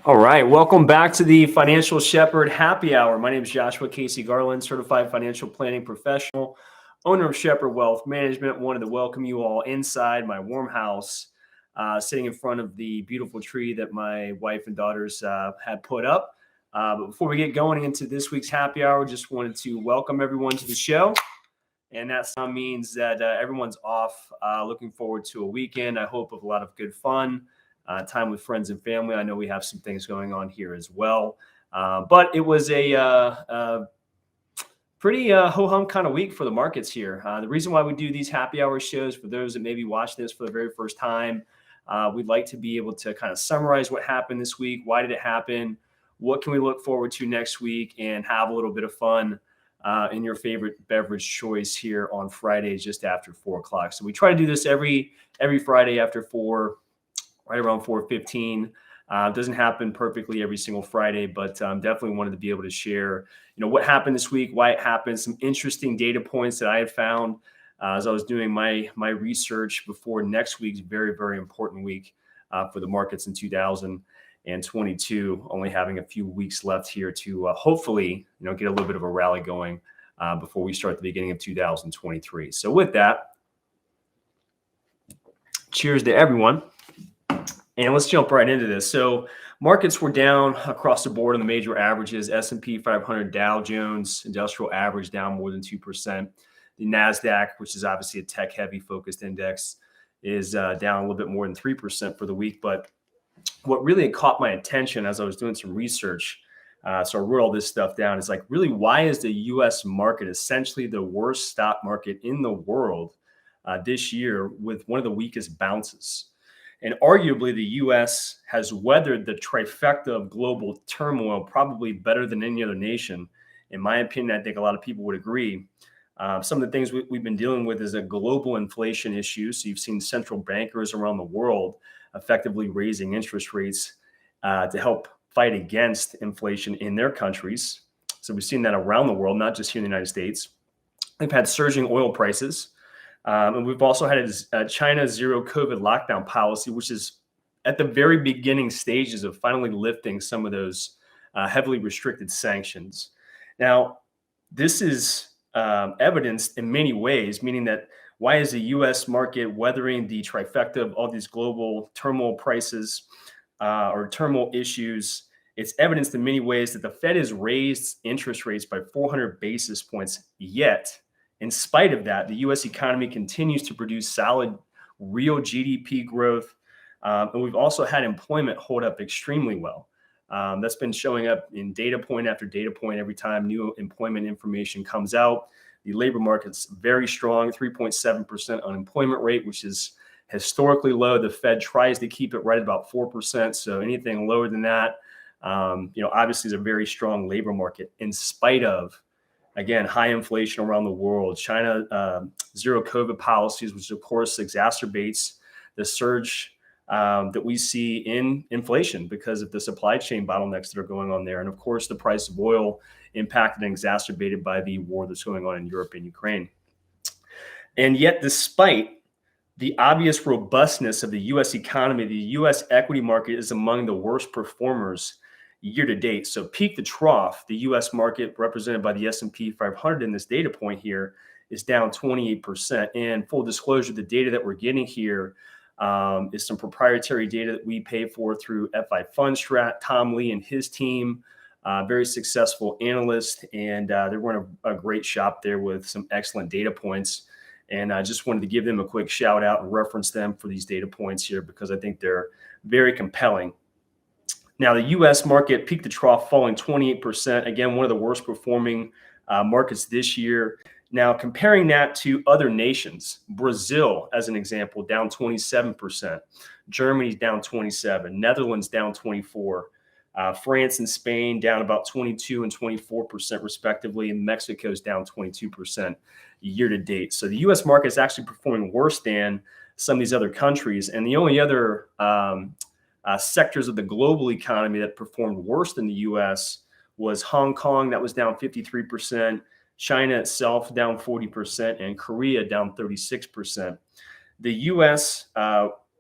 All right, welcome back to the Financial Shepherd Happy Hour. My name is Joshua Casey Garland, certified financial planning professional, owner of Shepherd Wealth Management. Wanted to welcome you all inside my warm house, sitting in front of the beautiful tree that my wife and daughters had put up. But before we get going into this week's Happy Hour, just wanted to welcome everyone to the show. And that means that everyone's off, looking forward to a weekend. I hope of a lot of good fun. Time with friends and family. I know we have some things going on here as well. But it was a pretty ho-hum kind of week for the markets here. The reason why we do these happy hour shows, for those that maybe watch this for the very first time, we'd like to be able to kind of summarize what happened this week. Why did it happen? What can we look forward to next week? And have a little bit of fun in your favorite beverage choice here on Fridays just after 4 o'clock. So we try to do this every Friday after 4, right around 4:15. Doesn't happen perfectly every single Friday, but definitely wanted to be able to share, what happened this week, why it happened, some interesting data points that I had found as I was doing my research before next week's very, very important week for the markets in 2022. Only having a few weeks left here to hopefully, get a little bit of a rally going before we start the beginning of 2023. So with that, cheers to everyone. And let's jump right into this. So markets were down across the board on the major averages. S&P 500, Dow Jones Industrial Average down more than 2%. The NASDAQ, which is obviously a tech-heavy focused index, is down a little bit more than 3% for the week. But what really caught my attention as I was doing some research, so I wrote all this stuff down, is like, really, why is the U.S. market essentially the worst stock market in the world this year with one of the weakest bounces? And arguably, the U.S. has weathered the trifecta of global turmoil probably better than any other nation. In my opinion, I think a lot of people would agree. Some of the things we've been dealing with is a global inflation issue. So you've seen central bankers around the world effectively raising interest rates to help fight against inflation in their countries. So we've seen that around the world, not just here in the United States. We've had surging oil prices. And we've also had a China zero COVID lockdown policy, which is at the very beginning stages of finally lifting some of those heavily restricted sanctions. Now, this is evidenced in many ways, meaning that why is the U.S. market weathering the trifecta of all these global turmoil prices or turmoil issues? It's evidenced in many ways that the Fed has raised interest rates by 400 basis points, yet in spite of that, the U.S. economy continues to produce solid real GDP growth. And we've also had employment hold up extremely well. That's been showing up in data point after data point every time new employment information comes out. The labor market's very strong, 3.7% unemployment rate, which is historically low. The Fed tries to keep it right at about 4%. So anything lower than that, obviously is a very strong labor market in spite of, again, high inflation around the world, China zero COVID policies, which of course exacerbates the surge that we see in inflation because of the supply chain bottlenecks that are going on there. And of course, the price of oil impacted and exacerbated by the war that's going on in Europe and Ukraine. And yet, despite the obvious robustness of the U.S. economy, the U.S. equity market is among the worst performers year to date. So peak to trough, the U.S. market represented by the S&P 500 in this data point here is down 28%. And full disclosure, the data that we're getting here is some proprietary data that we pay for through FI Fundstrat. Tom Lee and his team, very successful analyst, and they're running a great shop there with some excellent data points. And I just wanted to give them a quick shout out and reference them for these data points here because I think they're very compelling. Now, the U.S. market peak to trough falling 28%. Again, one of the worst performing markets this year. Now, comparing that to other nations, Brazil, as an example, down 27%. Germany's down 27%. Netherlands down 24%. France and Spain down about 22% and 24% respectively. And Mexico's down 22% year to date. So the U.S. market is actually performing worse than some of these other countries. And the only other sectors of the global economy that performed worse than the U.S. was Hong Kong, that was down 53%, China itself down 40%, and Korea down 36%. The U.S.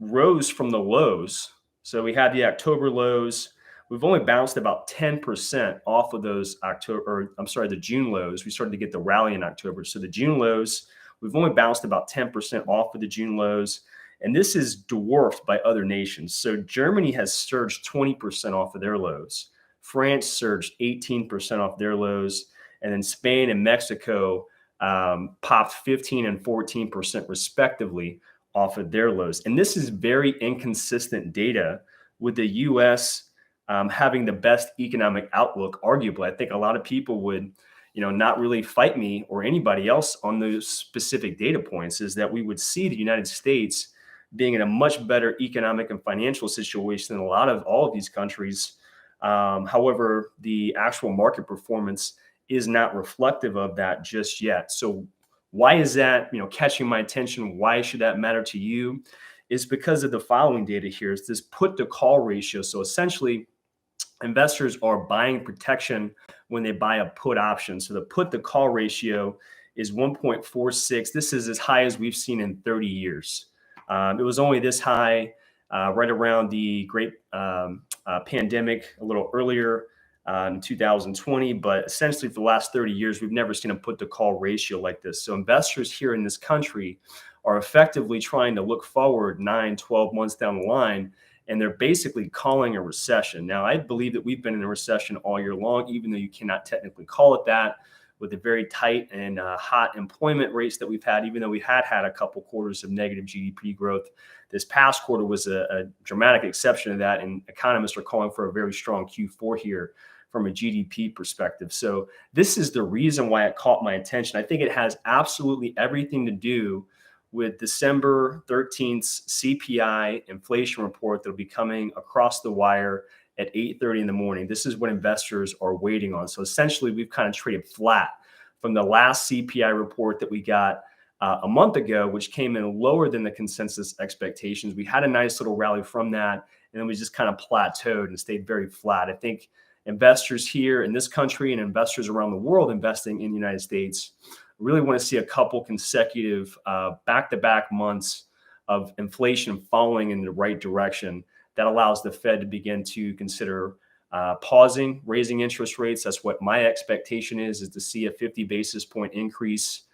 rose from the lows. So we had the October lows, we've only bounced about 10% off of those the June lows. We started to get the rally in October. So the June lows, we've only bounced about 10% off of the June lows. And this is dwarfed by other nations. So Germany has surged 20% off of their lows. France surged 18% off their lows. And then Spain and Mexico popped 15 and 14% respectively off of their lows. And this is very inconsistent data, with the U.S. Having the best economic outlook. Arguably, I think a lot of people would, not really fight me or anybody else on those specific data points, is that we would see the United States being in a much better economic and financial situation than all of these countries. However, the actual market performance is not reflective of that just yet. So why is that, catching my attention? Why should that matter to you? Is because of the following data here. It's this put to call ratio. So essentially, investors are buying protection when they buy a put option. So the put to call ratio is 1.46. This is as high as we've seen in 30 years. It was only this high right around the great pandemic, a little earlier in 2020. But essentially, for the last 30 years, we've never seen a put to call ratio like this. So investors here in this country are effectively trying to look forward 9, 12 months down the line, and they're basically calling a recession. Now, I believe that we've been in a recession all year long, even though you cannot technically call it that, with the very tight and hot employment rates that we've had, even though we had a couple quarters of negative GDP growth. This past quarter was a dramatic exception to that, and economists are calling for a very strong Q4 here from a GDP perspective. So this is the reason why it caught my attention. I think it has absolutely everything to do with December 13th's CPI inflation report that'll be coming across the wire at 8:30 in the morning. This is what investors are waiting on. So essentially, we've kind of traded flat from the last CPI report that we got a month ago, which came in lower than the consensus expectations. We had a nice little rally from that, and then we just kind of plateaued and stayed very flat. I think investors here in this country and investors around the world investing in the United States really want to see a couple consecutive back-to-back months of inflation falling in the right direction. That allows the Fed to begin to consider pausing, raising interest rates. That's what my expectation is to see a 50 basis point increase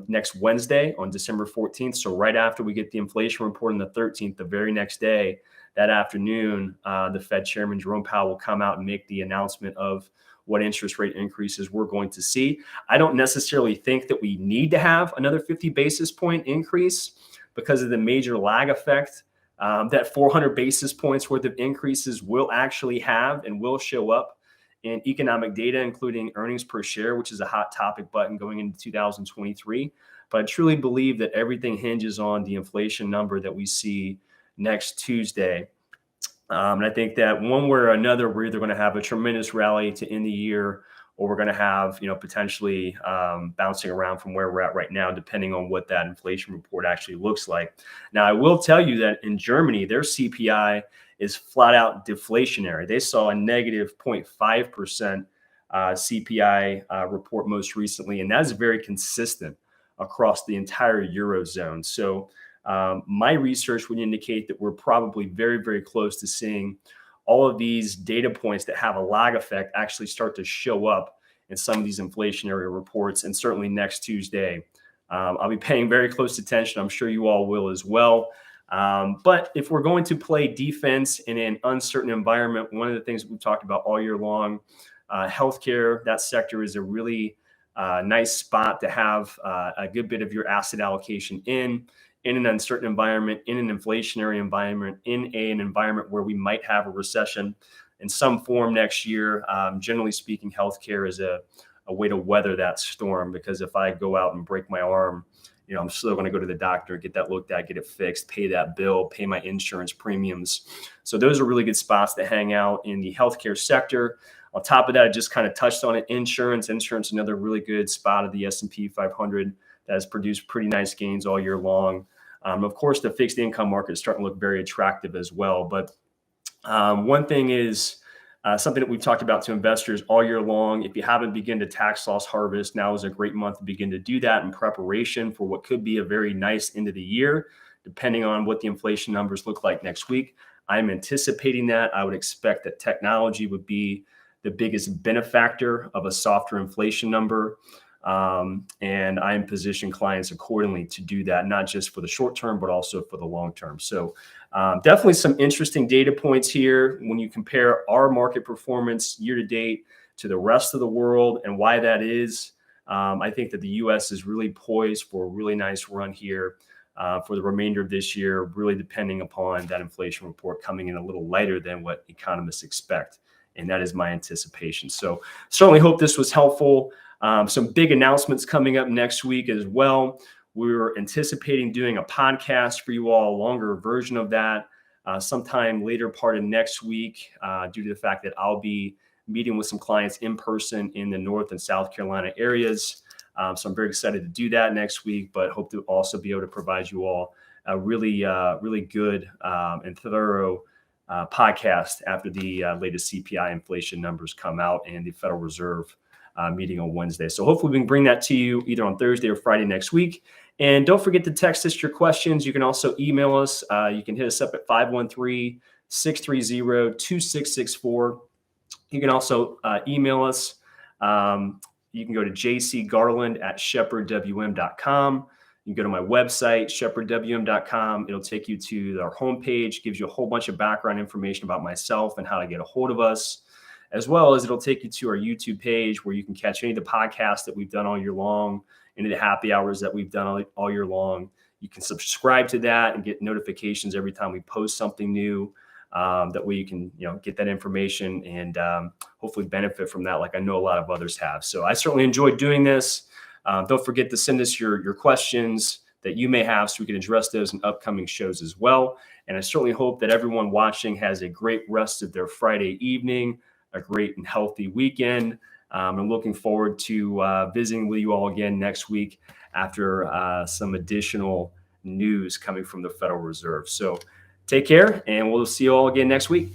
next Wednesday on December 14th. So right after we get the inflation report on the 13th, the very next day, that afternoon, the Fed Chairman Jerome Powell will come out and make the announcement of what interest rate increases we're going to see. I don't necessarily think that we need to have another 50 basis point increase because of the major lag effect that 400 basis points worth of increases will actually have and will show up in economic data, including earnings per share, which is a hot topic button going into 2023. But I truly believe that everything hinges on the inflation number that we see next Tuesday. And I think that one way or another, we're either going to have a tremendous rally to end the year, or we're going to have, potentially bouncing around from where we're at right now, depending on what that inflation report actually looks like. Now, I will tell you that in Germany, their CPI is flat out deflationary. They saw a negative 0.5% CPI report most recently, and that's very consistent across the entire Eurozone. So my research would indicate that we're probably very, very close to seeing all of these data points that have a lag effect actually start to show up in some of these inflationary reports. And certainly next Tuesday, I'll be paying very close attention. I'm sure you all will as well. But if we're going to play defense in an uncertain environment, one of the things we've talked about all year long, healthcare, that sector is a really nice spot to have a good bit of your asset allocation in an uncertain environment, in an inflationary environment, in an environment where we might have a recession in some form next year. Generally speaking, healthcare is a way to weather that storm, because if I go out and break my arm, I'm still going to go to the doctor, get that looked at, get it fixed, pay that bill, pay my insurance premiums. So those are really good spots to hang out in the healthcare sector. On top of that, I just kind of touched on it. Insurance, another really good spot of the S&P 500 that has produced pretty nice gains all year long. Of course, the fixed income market is starting to look very attractive as well. But one thing is something that we've talked about to investors all year long. If you haven't begun to tax loss harvest, now is a great month to begin to do that in preparation for what could be a very nice end of the year, depending on what the inflation numbers look like next week. I'm anticipating that. I would expect that technology would be the biggest benefactor of a softer inflation number. And I'm positioning clients accordingly to do that, not just for the short term, but also for the long term. So definitely some interesting data points here when you compare our market performance year to date to the rest of the world and why that is. I think that the U.S. is really poised for a really nice run here for the remainder of this year, really depending upon that inflation report coming in a little lighter than what economists expect. And that is my anticipation. So certainly hope this was helpful. Some big announcements coming up next week as well. We're anticipating doing a podcast for you all, a longer version of that, sometime later part of next week, due to the fact that I'll be meeting with some clients in person in the North and South Carolina areas. So I'm very excited to do that next week, but hope to also be able to provide you all a really, really good and thorough podcast after the latest CPI inflation numbers come out and the Federal Reserve meeting on Wednesday. So hopefully we can bring that to you either on Thursday or Friday next week. And don't forget to text us your questions. You can also email us. You can hit us up at 513-630-2664. You can also email us. You can go to jcgarland@shepherdwm.com. You can go to my website, shepherdwm.com. It'll take you to our homepage, gives you a whole bunch of background information about myself and how to get a hold of us, as well as it'll take you to our YouTube page where you can catch any of the podcasts that we've done all year long, any of the happy hours that we've done all year long. You can subscribe to that and get notifications every time we post something new. That way you can, get that information and hopefully benefit from that, like I know a lot of others have. So I certainly enjoyed doing this. Don't forget to send us your questions that you may have so we can address those in upcoming shows as well. And I certainly hope that everyone watching has a great rest of their Friday evening, a great and healthy weekend. I'm looking forward to visiting with you all again next week after some additional news coming from the Federal Reserve. So take care, and we'll see you all again next week.